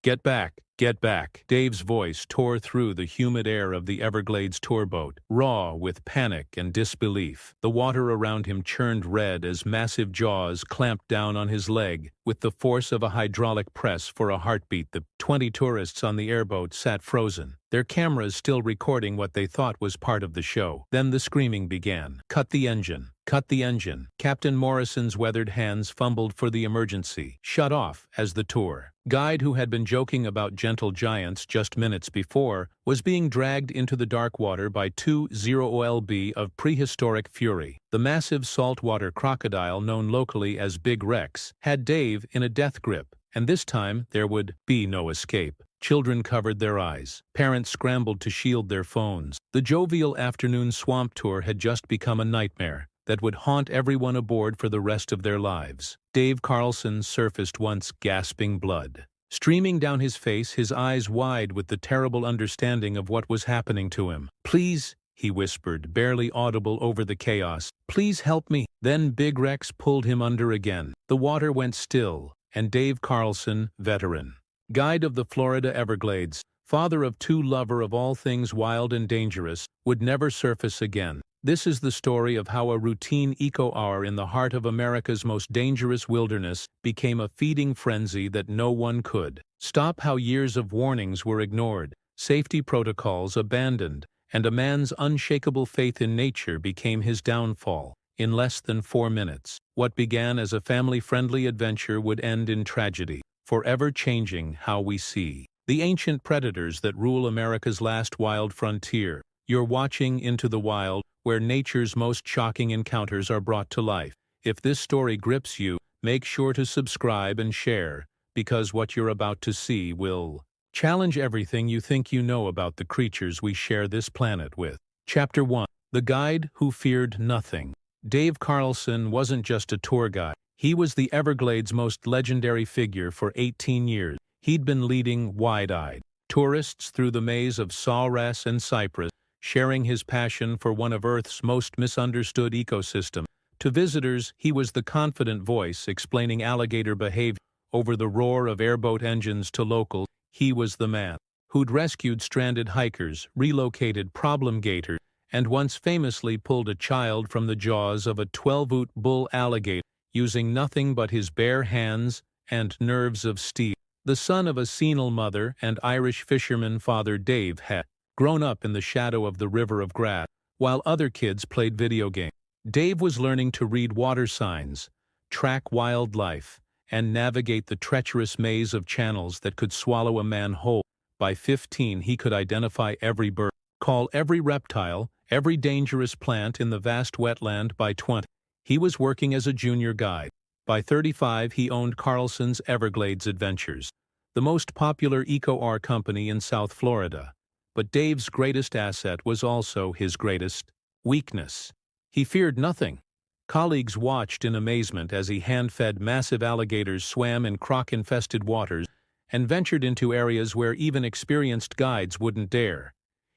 Get back, get back. Dave's voice tore through the humid air of the Everglades tourboat, raw with panic and disbelief. The water around him churned red as massive jaws clamped down on his leg, with the force of a hydraulic press for a heartbeat. The 20 tourists on the airboat sat frozen, their cameras still recording what they thought was part of the show. Then the screaming began. Cut the engine. Cut the engine. Captain Morrison's weathered hands fumbled for the emergency. Shut off as the tour guide, who had been joking about gentle giants just minutes before, was being dragged into the dark water by 20 OLB of prehistoric fury. The massive saltwater crocodile, known locally as Big Rex, had Dave in a death grip, and this time there would be no escape. Children covered their eyes. Parents scrambled to shield their phones. The jovial afternoon swamp tour had just become a nightmare that would haunt everyone aboard for the rest of their lives. Dave Carlson surfaced once, gasping blood streaming down his face, his eyes wide with the terrible understanding of what was happening to him. "Please," he whispered, barely audible over the chaos. "Please help me." Then Big Rex pulled him under again. The water went still, and Dave Carlson, veteran guide of the Florida Everglades, father of two, lover of all things wild and dangerous, would never surface again. This is the story of how a routine eco-hour in the heart of America's most dangerous wilderness became a feeding frenzy that no one could stop, how years of warnings were ignored, safety protocols abandoned, and a man's unshakable faith in nature became his downfall. In less than 4 minutes, what began as a family-friendly adventure would end in tragedy, forever changing how we see the ancient predators that rule America's last wild frontier. You're watching Into the Wild, where nature's most shocking encounters are brought to life. If this story grips you, make sure to subscribe and share, because what you're about to see will challenge everything you think you know about the creatures we share this planet with. Chapter 1. The Guide Who Feared Nothing. Dave Carlson wasn't just a tour guide. He was the Everglades' most legendary figure for 18 years. He'd been leading wide-eyed tourists through the maze of sawgrass and cypress, sharing his passion for one of Earth's most misunderstood ecosystems. To visitors, he was the confident voice explaining alligator behavior over the roar of airboat engines. To locals, he was the man who'd rescued stranded hikers, relocated problem gators, and once famously pulled a child from the jaws of a 12-foot bull alligator using nothing but his bare hands and nerves of steel. The son of a senile mother and Irish fisherman father, Dave had grown up in the shadow of the river of grass, while other kids played video games. Dave was learning to read water signs, track wildlife, and navigate the treacherous maze of channels that could swallow a man whole. By 15, he could identify every bird, call every reptile, every dangerous plant in the vast wetland. By 20, he was working as a junior guide. By 35, he owned Carlson's Everglades Adventures, the most popular eco-hour company in South Florida. But Dave's greatest asset was also his greatest weakness. He feared nothing. Colleagues watched in amazement as he hand-fed massive alligators, swam in croc-infested waters, and ventured into areas where even experienced guides wouldn't dare.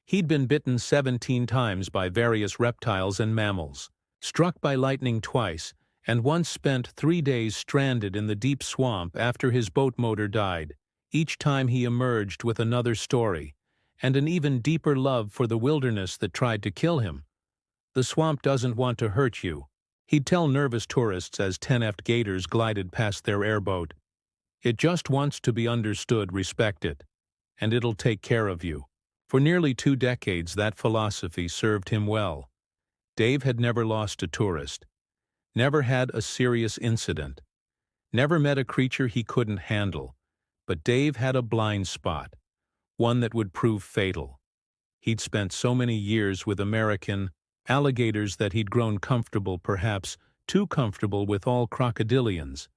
He'd been bitten 17 times by various reptiles and mammals, struck by lightning twice, and once spent 3 days stranded in the deep swamp after his boat motor died. Each time he emerged with another story, and an even deeper love for the wilderness that tried to kill him. "The swamp doesn't want to hurt you," he'd tell nervous tourists as 10-ft gators glided past their airboat. "It just wants to be understood, respect it, and it'll take care of you." For nearly 2 decades, that philosophy served him well. Dave had never lost a tourist, never had a serious incident, never met a creature he couldn't handle. But Dave had a blind spot, one that would prove fatal. He'd spent so many years with American alligators that he'd grown comfortable, perhaps too comfortable, with all crocodilians.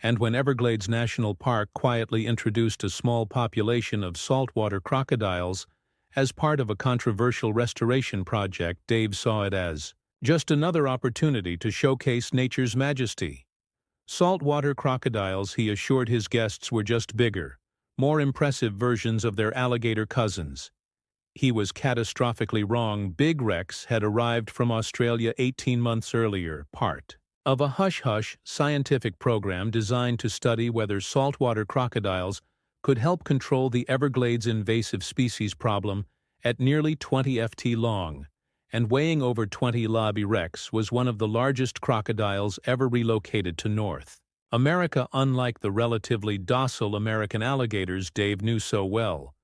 And when Everglades National Park quietly introduced a small population of saltwater crocodiles as part of a controversial restoration project, Dave saw it as just another opportunity to showcase nature's majesty. Saltwater crocodiles, he assured his guests, were just bigger, more impressive versions of their alligator cousins. He was catastrophically wrong. Big Rex had arrived from Australia 18 months earlier, part of a hush-hush scientific program designed to study whether saltwater crocodiles could help control the Everglades invasive species problem at nearly 20 ft long, and weighing over 20 lb. Rex was one of the largest crocodiles ever relocated to North America. Unlike the relatively docile American alligators Dave knew so well,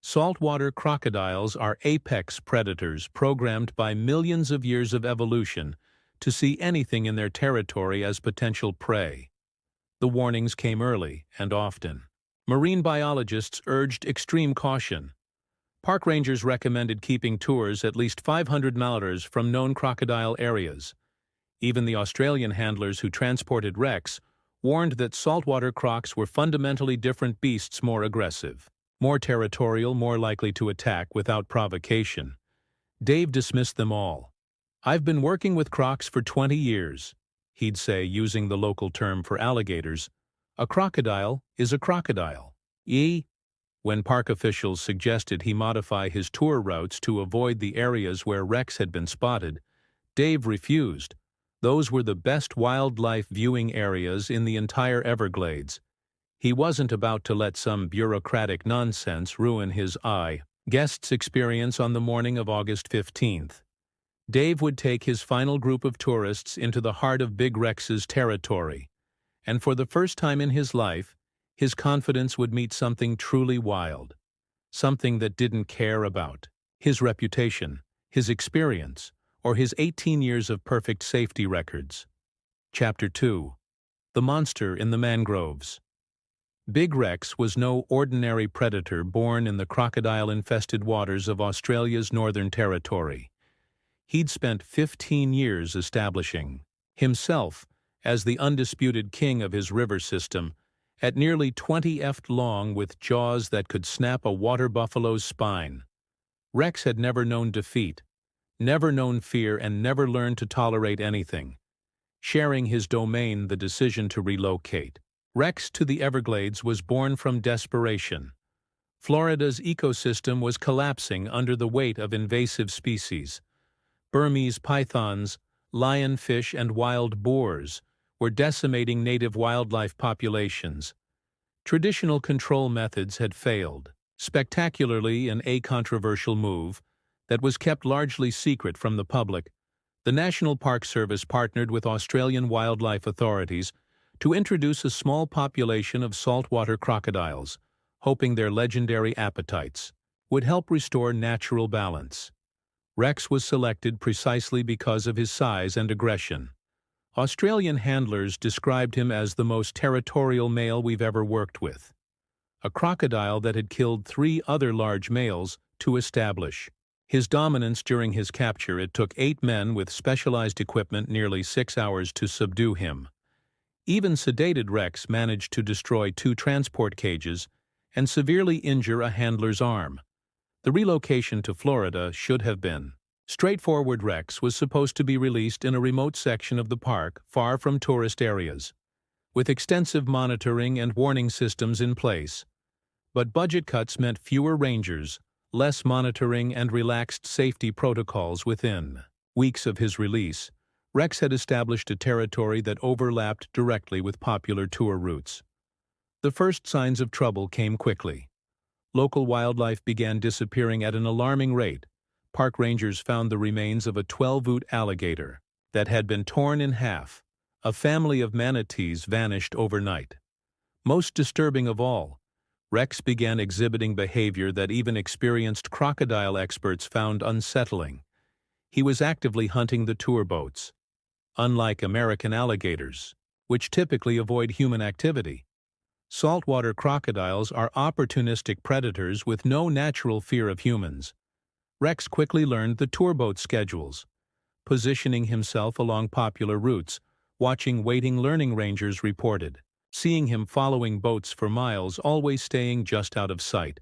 saltwater crocodiles are apex predators programmed by millions of years of evolution to see anything in their territory as potential prey. The warnings came early and often. Marine biologists urged extreme caution. Park rangers recommended keeping tours at least 500 miles from known crocodile areas. Even the Australian handlers who transported Rex warned that saltwater crocs were fundamentally different beasts, more aggressive, more territorial, more likely to attack without provocation. Dave dismissed them all. "I've been working with crocs for 20 years, he'd say, using the local term for alligators. "A crocodile is a crocodile." When park officials suggested he modify his tour routes to avoid the areas where Rex had been spotted, Dave refused. Those were the best wildlife viewing areas in the entire Everglades. He wasn't about to let some bureaucratic nonsense ruin his guest's experience. On the morning of August 15th, Dave would take his final group of tourists into the heart of Big Rex's territory, and for the first time in his life, his confidence would meet something truly wild, something that didn't care about his reputation, his experience, or his 18 years of perfect safety records. Chapter 2. The Monster in the Mangroves. Big Rex was no ordinary predator born in the crocodile-infested waters of Australia's Northern Territory. He'd spent 15 years establishing himself as the undisputed king of his river system, at nearly 20 ft long with jaws that could snap a water buffalo's spine. Rex had never known defeat, never known fear, and never learned to tolerate anything. Sharing his domain, the decision to relocate Rex to the Everglades was born from desperation. Florida's ecosystem was collapsing under the weight of invasive species. Burmese pythons, lionfish, and wild boars were decimating native wildlife populations. Traditional control methods had failed, spectacularly in a controversial move that was kept largely secret from the public. The National Park Service partnered with Australian wildlife authorities to introduce a small population of saltwater crocodiles, hoping their legendary appetites would help restore natural balance. Rex was selected precisely because of his size and aggression. Australian handlers described him as the most territorial male we've ever worked with, a crocodile that had killed 3 other large males to establish his dominance. During his capture, it took 8 men with specialized equipment nearly 6 hours to subdue him. Even sedated Rex managed to destroy 2 transport cages and severely injure a handler's arm. The relocation to Florida should have been straightforward. Rex was supposed to be released in a remote section of the park, far from tourist areas, with extensive monitoring and warning systems in place. But budget cuts meant fewer rangers, less monitoring, and relaxed safety protocols. Within weeks of his release, Rex had established a territory that overlapped directly with popular tour routes. The first signs of trouble came quickly. Local wildlife began disappearing at an alarming rate. Park rangers found the remains of a 12-foot alligator that had been torn in half. A family of manatees vanished overnight. Most disturbing of all, Rex began exhibiting behavior that even experienced crocodile experts found unsettling. He was actively hunting the tour boats. Unlike American alligators, which typically avoid human activity, saltwater crocodiles are opportunistic predators with no natural fear of humans. Rex quickly learned the tour boat schedules, positioning himself along popular routes, watching waiting learning rangers reported, seeing him following boats for miles, always staying just out of sight.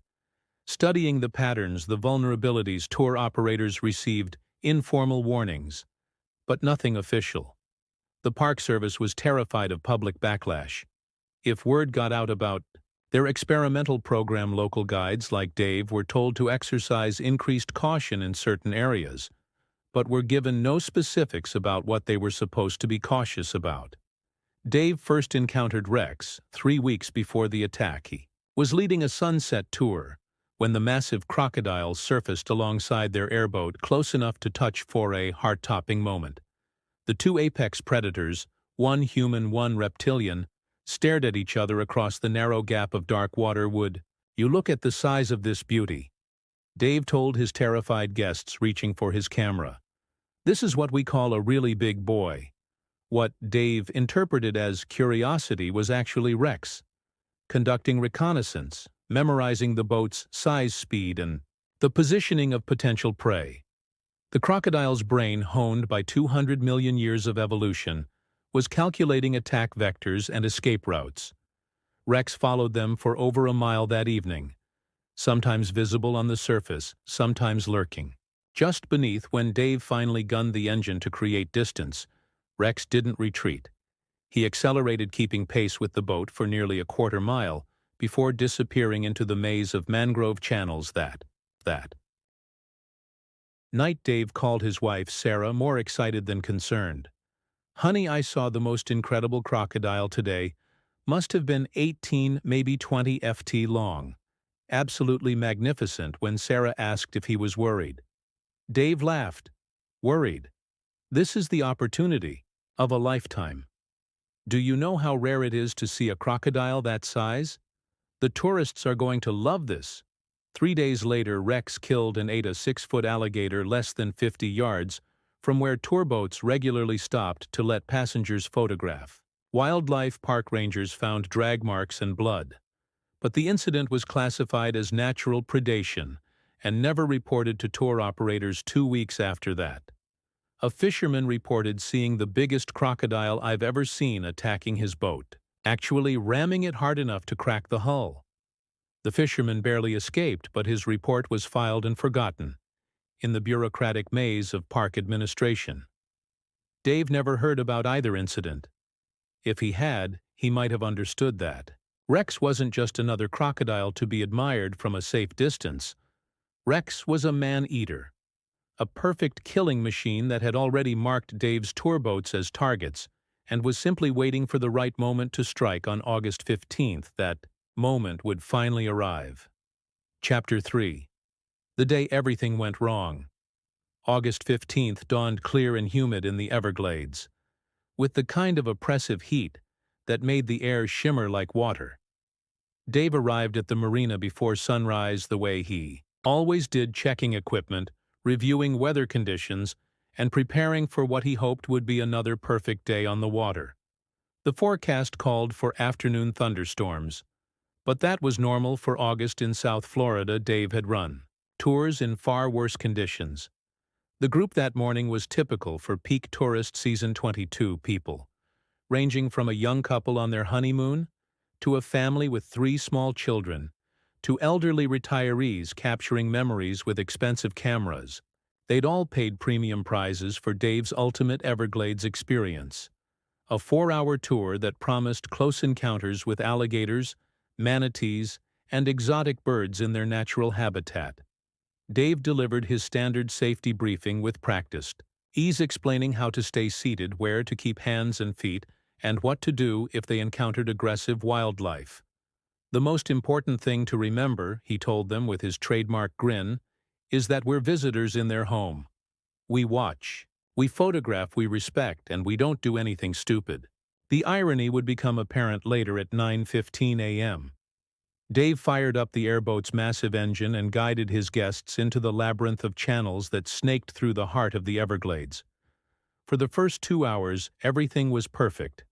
Studying the patterns, the vulnerabilities, tour operators received informal warnings, but nothing official. The Park Service was terrified of public backlash. If word got out about their experimental program, local guides like Dave were told to exercise increased caution in certain areas, but were given no specifics about what they were supposed to be cautious about. Dave first encountered Rex 3 weeks before the attack. He was leading a sunset tour when the massive crocodile surfaced alongside their airboat close enough to touch for a heart-topping moment. The two apex predators, one human, one reptilian, stared at each other across the narrow gap of dark water. "Would you look at the size of this beauty?" Dave told his terrified guests, reaching for his camera. "This is what we call a really big boy." What Dave interpreted as curiosity was actually Rex, conducting reconnaissance, memorizing the boat's size, speed, and the positioning of potential prey. The crocodile's brain, honed by 200 million years of evolution, was calculating attack vectors and escape routes. Rex followed them for over a mile that evening, sometimes visible on the surface, sometimes lurking just beneath. When Dave finally gunned the engine to create distance, Rex didn't retreat. He accelerated, keeping pace with the boat for nearly a quarter mile before disappearing into the maze of mangrove channels that night. Dave called his wife, Sarah, more excited than concerned. "Honey, I saw the most incredible crocodile today. Must have been 18, maybe 20 ft long. Absolutely magnificent." When Sarah asked if he was worried, Dave laughed. "Worried? This is the opportunity of a lifetime. Do you know how rare it is to see a crocodile that size? The tourists are going to love this." 3 days later, Rex killed and ate a 6-foot alligator less than 50 yards from where tour boats regularly stopped to let passengers photograph. Wildlife park rangers found drag marks and blood, but the incident was classified as natural predation and never reported to tour operators. 2 weeks after that, a fisherman reported seeing the biggest crocodile I've ever seen attacking his boat, actually ramming it hard enough to crack the hull. The fisherman barely escaped, but his report was filed and forgotten in the bureaucratic maze of park administration. Dave never heard about either incident. If he had, he might have understood that Rex wasn't just another crocodile to be admired from a safe distance. Rex was a man-eater, a perfect killing machine that had already marked Dave's tour boats as targets and was simply waiting for the right moment to strike. On August 15th, that moment would finally arrive. Chapter 3. The day everything went wrong. August 15th dawned clear and humid in the Everglades, with the kind of oppressive heat that made the air shimmer like water. Dave arrived at the marina before sunrise, the way he always did, checking equipment, reviewing weather conditions, and preparing for what he hoped would be another perfect day on the water. The forecast called for afternoon thunderstorms, but that was normal for August in South Florida. Dave had run tours in far worse conditions. The group that morning was typical for peak tourist season: 22 people, ranging from a young couple on their honeymoon to a family with 3 small children to elderly retirees capturing memories with expensive cameras. They'd all paid premium prices for Dave's ultimate Everglades experience, a 4-hour tour that promised close encounters with alligators, manatees, and exotic birds in their natural habitat. Dave delivered his standard safety briefing with practiced ease, explaining how to stay seated, where to keep hands and feet, and what to do if they encountered aggressive wildlife. "The most important thing to remember," he told them with his trademark grin, "is that we're visitors in their home. We watch, we photograph, we respect, and we don't do anything stupid." The irony would become apparent later. At 9:15 a.m., Dave fired up the airboat's massive engine and guided his guests into the labyrinth of channels that snaked through the heart of the Everglades. For the first 2 hours, everything was perfect.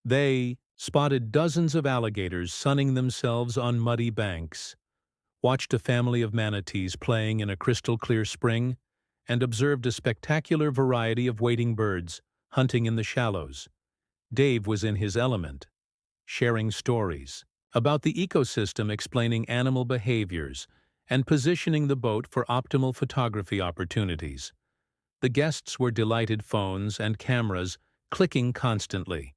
They spotted dozens of alligators sunning themselves on muddy banks, watched a family of manatees playing in a crystal-clear spring, and observed a spectacular variety of wading birds hunting in the shallows. Dave was in his element, sharing stories about the ecosystem, explaining animal behaviors, and positioning the boat for optimal photography opportunities. The guests were delighted, phones and cameras clicking constantly,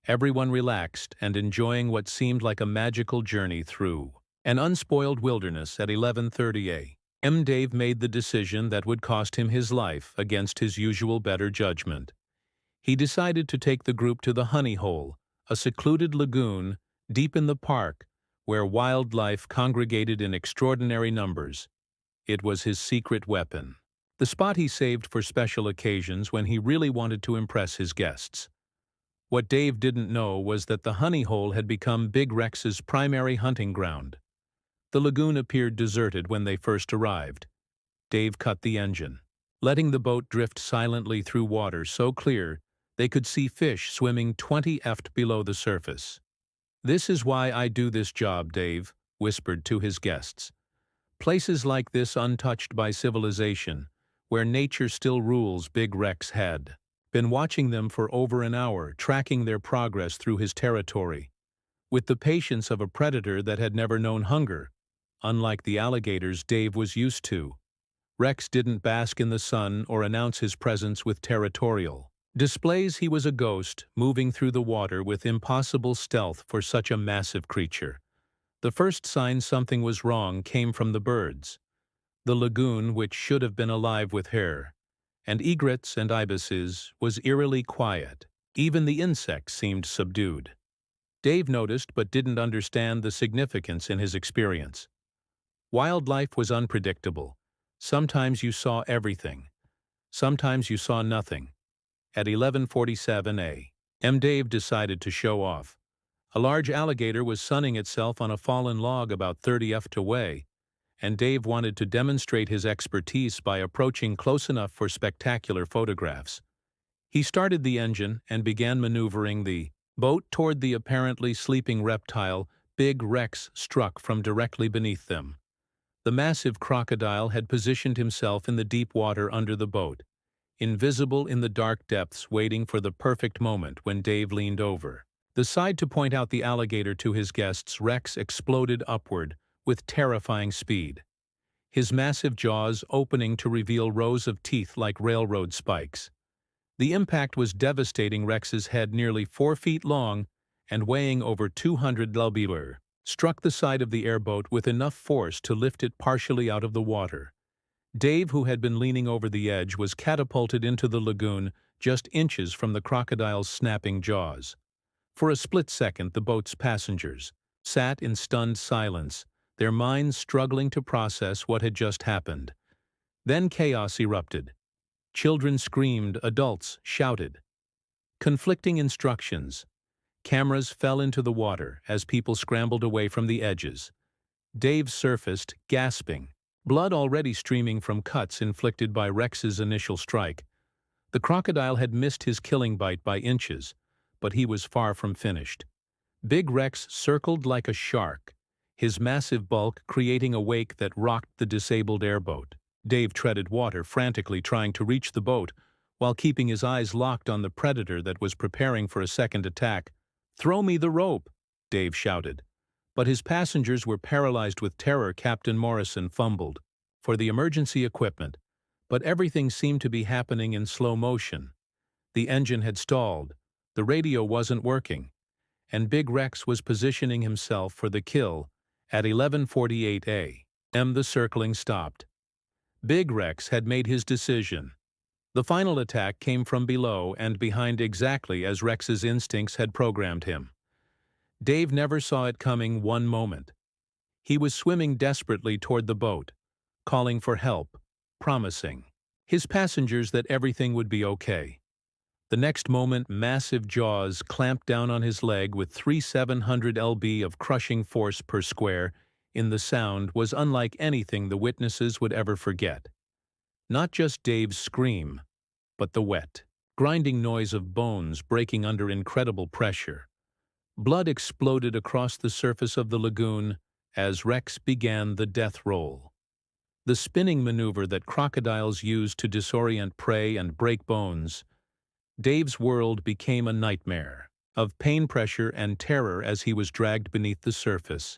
everyone relaxed and enjoying what seemed like a magical journey through an unspoiled wilderness. At 11:30 a.m., Dave made the decision that would cost him his life against his usual better judgment. He decided to take the group to the Honey Hole, a secluded lagoon deep in the park where wildlife congregated in extraordinary numbers. It was his secret weapon. The spot he saved for special occasions when he really wanted to impress his guests. What Dave didn't know was that the honey hole had become Big Rex's primary hunting ground. The lagoon appeared deserted when they first arrived. Dave cut the engine, letting the boat drift silently through water so clear they could see fish swimming 20 feet below the surface. "This is why I do this job," Dave whispered to his guests. "Places like this untouched by civilization, where nature still rules," Big Rex had been watching them for over an hour, tracking their progress through his territory, with the patience of a predator that had never known hunger. Unlike the alligators Dave was used to, Rex didn't bask in the sun or announce his presence with territorial displays. He was a ghost, moving through the water with impossible stealth for such a massive creature. The first sign something was wrong came from the birds. The lagoon, which should have been alive with hare and egrets and ibises, was eerily quiet. Even the insects seemed subdued. Dave noticed but didn't understand the significance in his experience. Wildlife was unpredictable. Sometimes you saw everything. Sometimes you saw nothing. At 11:47 a.m., Dave decided to show off. A large alligator was sunning itself on a fallen log about 30 feet away, and Dave wanted to demonstrate his expertise by approaching close enough for spectacular photographs. He started the engine and began maneuvering the boat toward the apparently sleeping reptile Big Rex struck from directly beneath them. The massive crocodile had positioned himself in the deep water under the boat, invisible in the dark depths, waiting for the perfect moment when Dave leaned over the side to point out the alligator to his guests. Rex exploded upward with terrifying speed, his massive jaws opening to reveal rows of teeth like railroad spikes. The impact was devastating. Rex's head, nearly 4 feet long and weighing over 200 lbs, struck the side of the airboat with enough force to lift it partially out of the water. Dave, who had been leaning over the edge, was catapulted into the lagoon just inches from the crocodile's snapping jaws. For a split second, the boat's passengers sat in stunned silence, their minds struggling to process what had just happened. Then chaos erupted. Children screamed, adults shouted. Conflicting instructions. Cameras fell into the water as people scrambled away from the edges. Dave surfaced, gasping, blood already streaming from cuts inflicted by Rex's initial strike. The crocodile had missed his killing bite by inches, but he was far from finished. Big Rex circled like a shark, his massive bulk creating a wake that rocked the disabled airboat. Dave treaded water, frantically trying to reach the boat, while keeping his eyes locked on the predator that was preparing for a second attack. "Throw me the rope," Dave shouted. But his passengers were paralyzed with terror. Captain Morrison fumbled for the emergency equipment, but everything seemed to be happening in slow motion. The engine had stalled, the radio wasn't working, and Big Rex was positioning himself for the kill. At 11:48 a.m., the circling stopped. Big Rex had made his decision. The final attack came from below and behind, exactly as Rex's instincts had programmed him. Dave never saw it coming one moment. He was swimming desperately toward the boat, calling for help, promising his passengers that everything would be okay. The next moment, massive jaws clamped down on his leg with 3,700 lb of crushing force per square. In the sound was unlike anything the witnesses would ever forget. Not just Dave's scream, but the wet, grinding noise of bones breaking under incredible pressure. Blood exploded across the surface of the lagoon as Rex began the death roll. The spinning maneuver that crocodiles use to disorient prey and break bones. Dave's world became a nightmare of pain, pressure, and terror as he was dragged beneath the surface.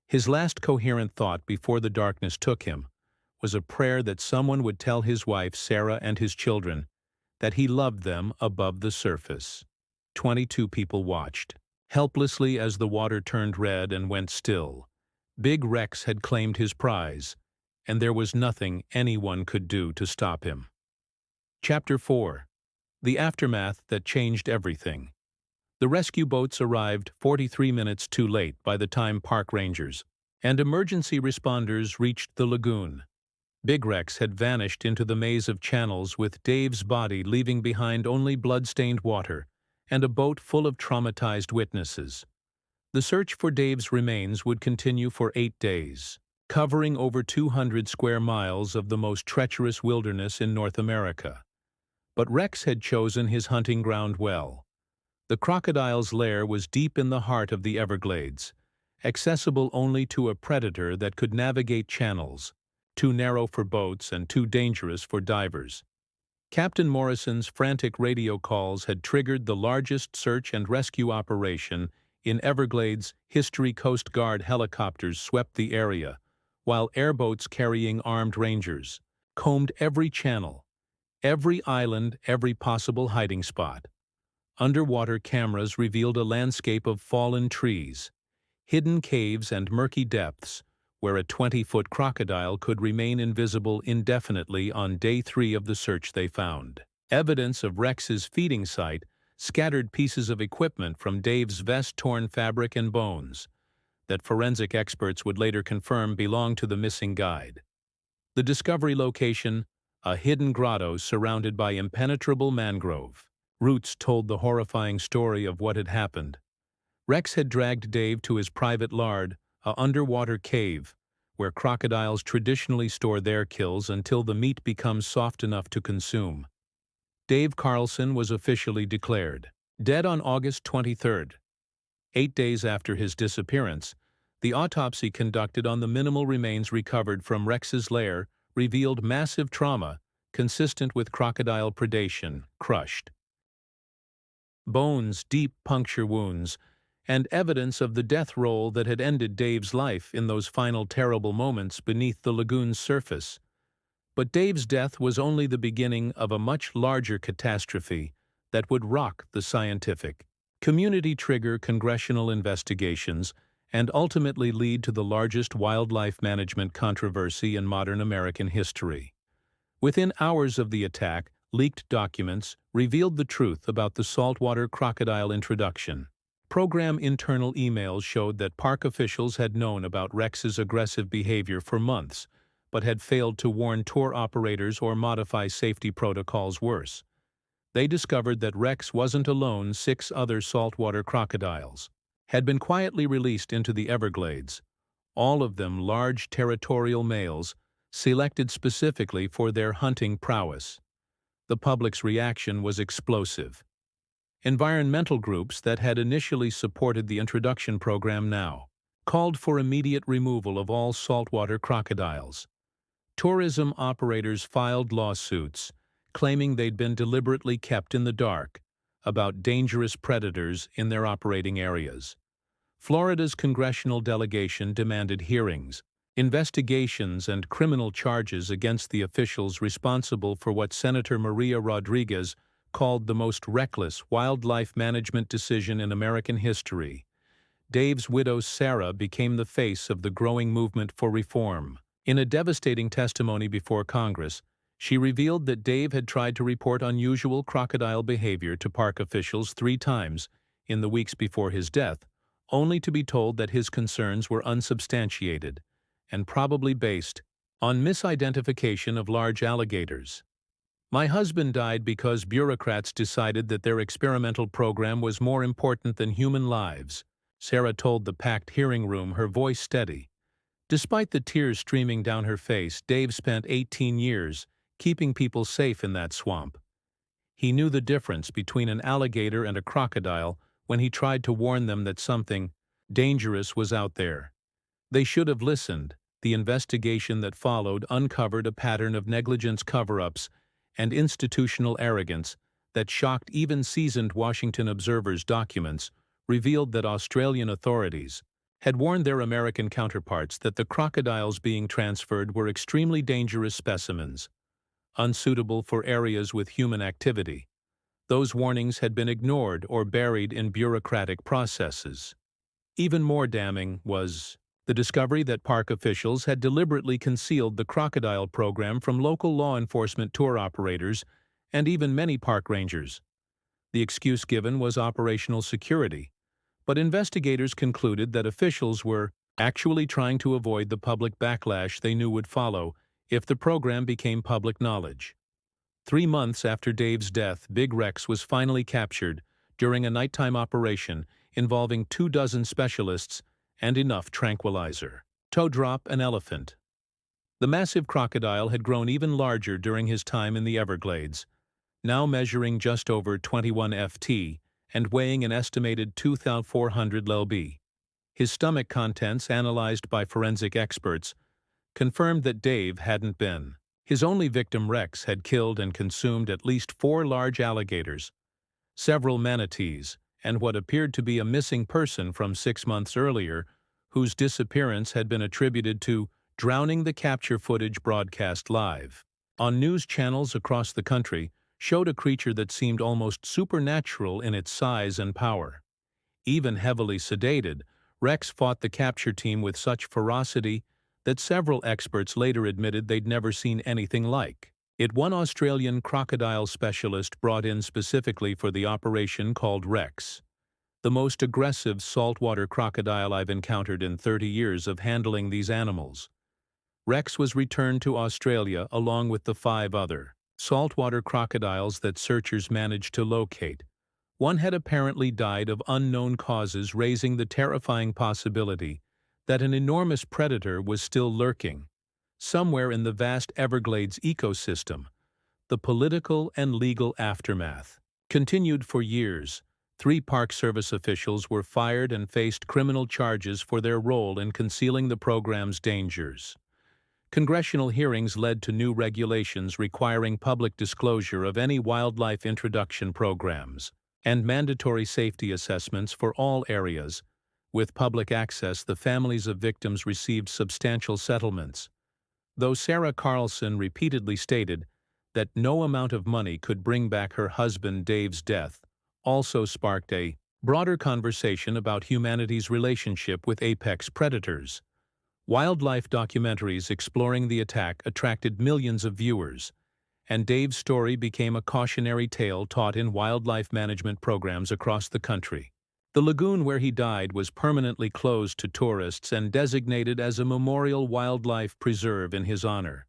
His last coherent thought before the darkness took him was a prayer that someone would tell his wife, Sarah, and his children that he loved them above the surface. 22 people watched, helplessly, as the water turned red and went still. Big Rex had claimed his prize, and there was nothing anyone could do to stop him. Chapter 4. The aftermath that changed everything. The rescue boats arrived 43 minutes too late by the time park rangers and emergency responders reached the lagoon. Big Rex had vanished into the maze of channels with Dave's body leaving behind only blood-stained water and a boat full of traumatized witnesses. The search for Dave's remains would continue for 8 days, covering over 200 square miles of the most treacherous wilderness in North America. But Rex had chosen his hunting ground well. The crocodile's lair was deep in the heart of the Everglades, accessible only to a predator that could navigate channels, too narrow for boats and too dangerous for divers. Captain Morrison's frantic radio calls had triggered the largest search and rescue operation in Everglades history. Coast Guard helicopters swept the area, while airboats carrying armed rangers combed every channel, every island, every possible hiding spot. Underwater cameras revealed a landscape of fallen trees, hidden caves and murky depths where a 20-foot crocodile could remain invisible indefinitely. On day 3 of the search they found evidence of Rex's feeding site, scattered pieces of equipment from Dave's vest, torn fabric and bones that forensic experts would later confirm belonged to the missing guide. The discovery location, a hidden grotto surrounded by impenetrable mangrove roots, told the horrifying story of what had happened. Rex had dragged Dave to his private lard, a underwater cave, where crocodiles traditionally store their kills until the meat becomes soft enough to consume. Dave Carlson was officially declared dead on August 23rd. 8 days after his disappearance, the autopsy conducted on the minimal remains recovered from Rex's lair revealed massive trauma consistent with crocodile predation, crushed bones, deep puncture wounds, and evidence of the death roll that had ended Dave's life in those final terrible moments beneath the lagoon's surface. But Dave's death was only the beginning of a much larger catastrophe that would rock the scientific community, trigger congressional investigations, and ultimately lead to the largest wildlife management controversy in modern American history. Within hours of the attack, leaked documents revealed the truth about the saltwater crocodile introduction. Program internal emails showed that park officials had known about Rex's aggressive behavior for months, but had failed to warn tour operators or modify safety protocols. Worse, they discovered that Rex wasn't alone. 6 other saltwater crocodiles had been quietly released into the Everglades, all of them large territorial males, selected specifically for their hunting prowess. The public's reaction was explosive. Environmental groups that had initially supported the introduction program now called for immediate removal of all saltwater crocodiles. Tourism operators filed lawsuits, claiming they'd been deliberately kept in the dark about dangerous predators in their operating areas. Florida's congressional delegation demanded hearings, investigations, and criminal charges against the officials responsible for what Senator Maria Rodriguez called the most reckless wildlife management decision in American history. Dave's widow Sarah became the face of the growing movement for reform. In a devastating testimony before Congress, she revealed that Dave had tried to report unusual crocodile behavior to park officials 3 times in the weeks before his death, only to be told that his concerns were unsubstantiated and probably based on misidentification of large alligators. "My husband died because bureaucrats decided that their experimental program was more important than human lives," Sarah told the packed hearing room, her voice steady. Despite the tears streaming down her face, Dave spent 18 years keeping people safe in that swamp. He knew the difference between an alligator and a crocodile when he tried to warn them that something dangerous was out there. They should have listened. The investigation that followed uncovered a pattern of negligence, cover-ups, and institutional arrogance that shocked even seasoned Washington observers. Documents revealed that Australian authorities had warned their American counterparts that the crocodiles being transferred were extremely dangerous specimens, unsuitable for areas with human activity. Those warnings had been ignored or buried in bureaucratic processes. Even more damning was the discovery that park officials had deliberately concealed the crocodile program from local law enforcement, tour operators, and even many park rangers. The excuse given was operational security, but investigators concluded that officials were actually trying to avoid the public backlash they knew would follow if the program became public knowledge. 3 months after Dave's death, Big Rex was finally captured during a nighttime operation involving 24 specialists and enough tranquilizer. Toe drop an elephant. The massive crocodile had grown even larger during his time in the Everglades, now measuring just over 21 ft and weighing an estimated 2,400 lb. His stomach contents, analyzed by forensic experts, confirmed that Dave hadn't been. His only victim, Rex, had killed and consumed at least 4 large alligators, several manatees, and what appeared to be a missing person from 6 months earlier, whose disappearance had been attributed to drowning. The capture footage, broadcast live on news channels across the country, showed a creature that seemed almost supernatural in its size and power. Even heavily sedated, Rex fought the capture team with such ferocity that several experts later admitted they'd never seen anything like it. One Australian crocodile specialist brought in specifically for the operation called Rex, the most aggressive saltwater crocodile I've encountered in 30 years of handling these animals. Rex was returned to Australia along with the 5 other saltwater crocodiles that searchers managed to locate. One had apparently died of unknown causes, raising the terrifying possibility that an enormous predator was still lurking somewhere in the vast Everglades ecosystem. The political and legal aftermath continued for years. 3 Park Service officials were fired and faced criminal charges for their role in concealing the program's dangers. Congressional hearings led to new regulations requiring public disclosure of any wildlife introduction programs and mandatory safety assessments for all areas. With public access, the families of victims received substantial settlements, though Sarah Carlson repeatedly stated that no amount of money could bring back her husband Dave's death. Also sparked a broader conversation about humanity's relationship with apex predators. Wildlife documentaries exploring the attack attracted millions of viewers, and Dave's story became a cautionary tale taught in wildlife management programs across the country. The lagoon where he died was permanently closed to tourists and designated as a memorial wildlife preserve in his honor.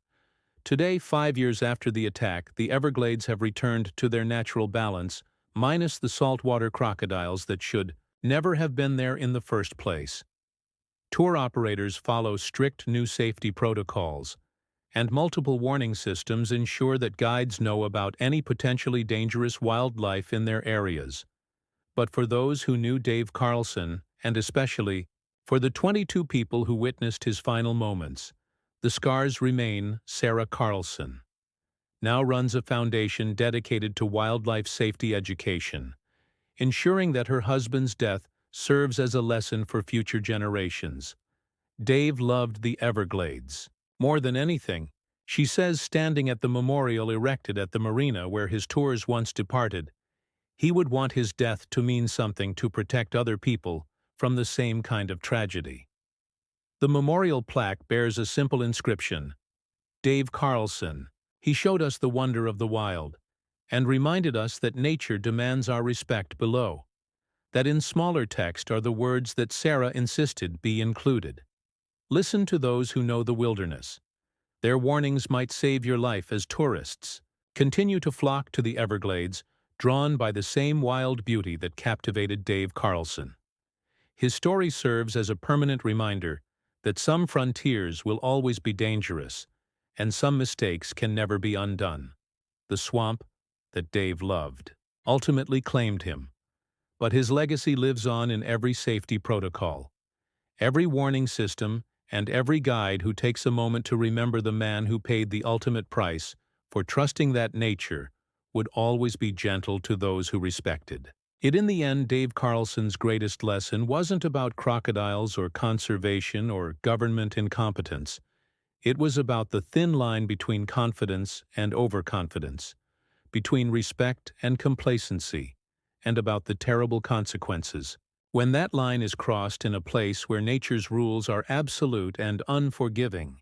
Today, 5 years after the attack, the Everglades have returned to their natural balance, minus the saltwater crocodiles that should never have been there in the first place. Tour operators follow strict new safety protocols, and multiple warning systems ensure that guides know about any potentially dangerous wildlife in their areas. But for those who knew Dave Carlson, and especially for the 22 people who witnessed his final moments, the scars remain. Sarah Carlson now runs a foundation dedicated to wildlife safety education, ensuring that her husband's death serves as a lesson for future generations. Dave loved the Everglades more than anything, she says, standing at the memorial erected at the marina where his tours once departed. He would want his death to mean something to protect other people from the same kind of tragedy. The memorial plaque bears a simple inscription: Dave Carlson. He showed us the wonder of the wild and reminded us that nature demands our respect below. That in smaller text are the words that Sarah insisted be included. Listen to those who know the wilderness. Their warnings might save your life as tourists continue to flock to the Everglades, drawn by the same wild beauty that captivated Dave Carlson. His story serves as a permanent reminder that some frontiers will always be dangerous, and some mistakes can never be undone. The swamp that Dave loved ultimately claimed him, but his legacy lives on in every safety protocol, every warning system, and every guide who takes a moment to remember the man who paid the ultimate price for trusting that nature would always be gentle to those who respected it. In the end, Dave Carlson's greatest lesson wasn't about crocodiles or conservation or government incompetence. It was about the thin line between confidence and overconfidence, between respect and complacency, and about the terrible consequences when that line is crossed in a place where nature's rules are absolute and unforgiving.